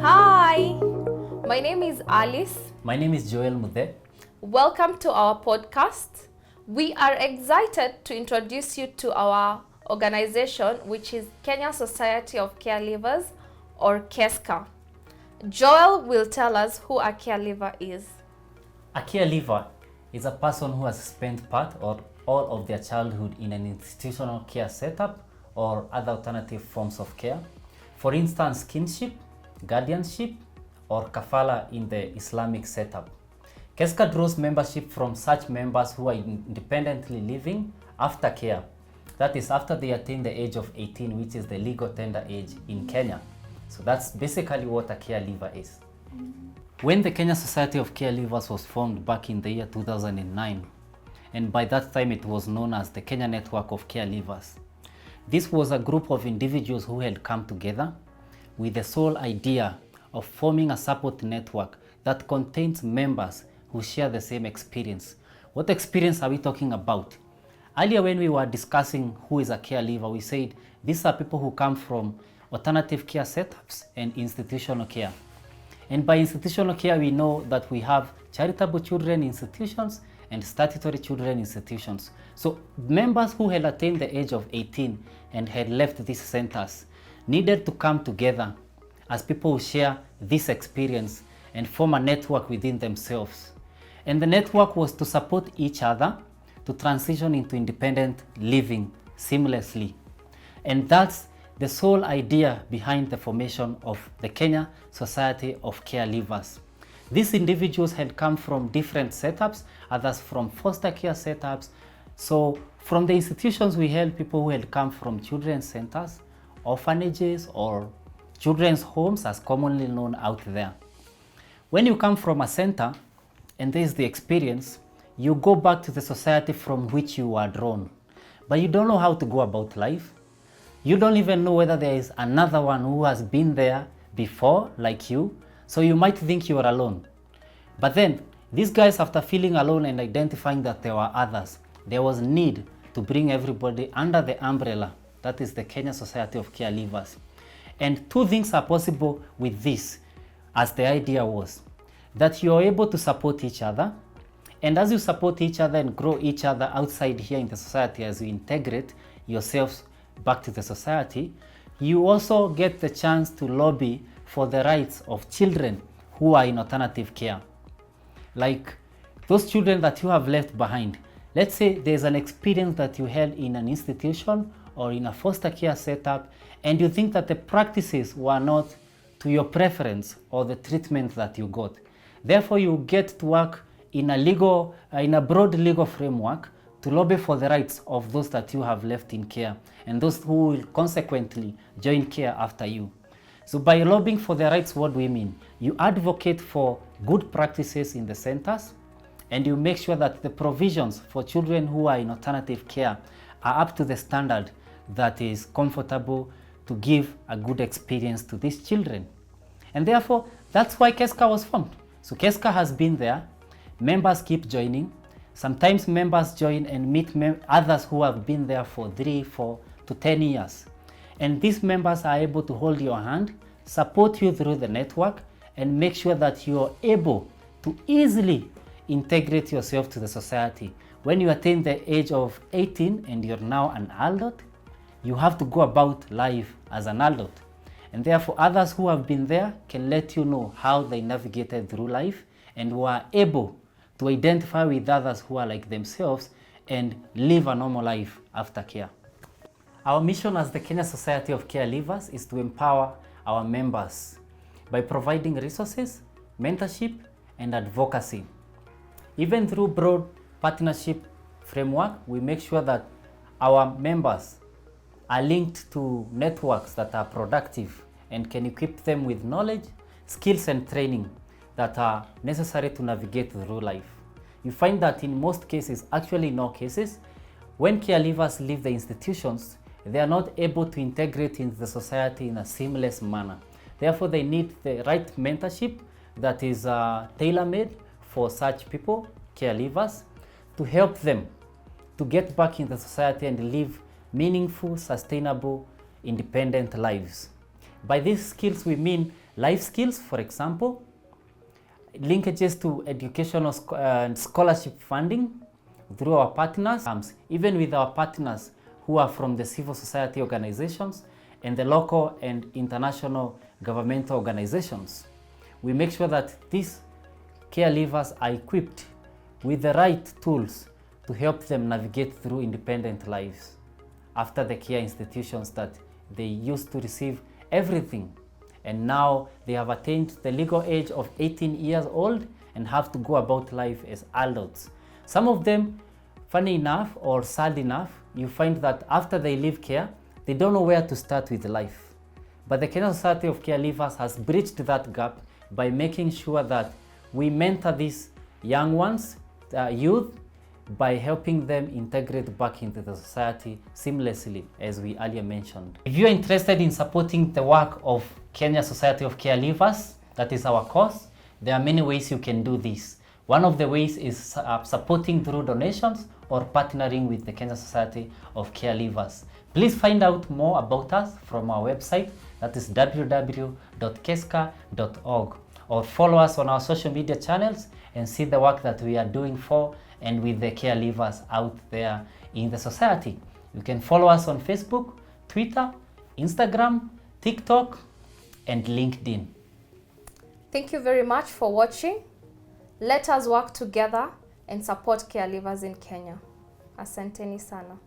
Hi, my name is Alice. My name is Joel Mude. Welcome to our podcast. We are excited to introduce you to our organization, which is Kenya Society of Caregivers, or KESCA. Joel will tell us who a caregiver is. A caregiver is a person who has spent part or all of their childhood in an institutional care setup or other alternative forms of care. For instance, kinship, guardianship, or kafala in the Islamic setup. KESCA draws membership from such members who are independently living after care. That is after they attain the age of 18, which is the legal tender age in Kenya. So that's basically what a caregiver is. When the Kenya Society of Caregivers was formed back in the year 2009, and by that time it was known as the Kenya Network of Caregivers. This was a group of individuals who had come together with the sole idea of forming a support network that contains members who share the same experience. What experience are we talking about? Earlier when we were discussing who is a caregiver, we said these are people who come from alternative care setups and institutional care. And by institutional care, we know that we have charitable children institutions and statutory children institutions. So members who had attained the age of 18 and had left these centers needed to come together as people who share this experience and form a network within themselves. And the network was to support each other to transition into independent living seamlessly. And that's the sole idea behind the formation of the Kenya Society of Caregivers. These individuals had come from different setups, others from foster care setups. So from the institutions, we held people who had come from children's centers, orphanages, or children's homes as commonly known out there. When you come from a center, and there is the experience, you go back to the society from which you were drawn. But you don't know how to go about life. You don't even know whether there is another one who has been there before, like you. So you might think you are alone. But then, these guys, after feeling alone and identifying that there were others, there was need to bring everybody under the umbrella. That is the Kenya Society of Caregivers. And two things are possible with this, as the idea was, that you are able to support each other. And as you support each other and grow each other outside here in the society, as you integrate yourselves back to the society, you also get the chance to lobby for the rights of children who are in alternative care. Like those children that you have left behind. Let's say there's an experience that you held in an institution or in a foster care setup, and you think that the practices were not to your preference or the treatment that you got. Therefore, you get to work in a broad legal framework to lobby for the rights of those that you have left in care and those who will consequently join care after you. So by lobbying for the rights, what do we mean? You advocate for good practices in the centers, and you make sure that the provisions for children who are in alternative care are up to the standard that is comfortable to give a good experience to these children. And therefore, that's why KESCA was formed. So KESCA has been there. Members keep joining. Sometimes members join and meet others who have been there for 3, 4 to 10 years. And these members are able to hold your hand, support you through the network, and make sure that you are able to easily integrate yourself to the society. When you attain the age of 18 and you're now an adult, you have to go about life as an adult. And therefore, others who have been there can let you know how they navigated through life and who are able to identify with others who are like themselves and live a normal life after care. Our mission as the Kenya Society of Caregivers is to empower our members by providing resources, mentorship, and advocacy. Even through broad partnership framework, we make sure that our members are linked to networks that are productive and can equip them with knowledge, skills, and training that are necessary to navigate through life. You find that in most cases, actually in all cases, when caregivers leave the institutions, they are not able to integrate into the society in a seamless manner. Therefore, they need the right mentorship that is tailor-made for such people, caregivers, to help them to get back in the society and live meaningful, sustainable, independent lives. By these skills, we mean life skills, for example, linkages to educational and scholarship funding through our partners, even with our partners who are from the civil society organizations and the local and international governmental organizations. We make sure that these caregivers are equipped with the right tools to help them navigate through independent lives after the care institutions that they used to receive everything, and now they have attained the legal age of 18 years old and have to go about life as adults. Some of them, funny enough or sad enough, you find that after they leave care, they don't know where to start with life. But the Kenya Society of Caregivers has bridged that gap by making sure that we mentor these young ones, youth, by helping them integrate back into the society seamlessly, as we earlier mentioned. If you're interested in supporting the work of Kenya Society of Caregivers, that is our cause, there are many ways you can do this. One of the ways is supporting through donations or partnering with the Kenya Society of Caregivers. Please find out more about us from our website, that is www.kesca.org, or follow us on our social media channels and see the work that we are doing for and with the caregivers out there in the society. You can follow us on Facebook, Twitter, Instagram, TikTok, and LinkedIn. Thank you very much for watching. Let us work together and support caregivers in Kenya. Asanteni sana.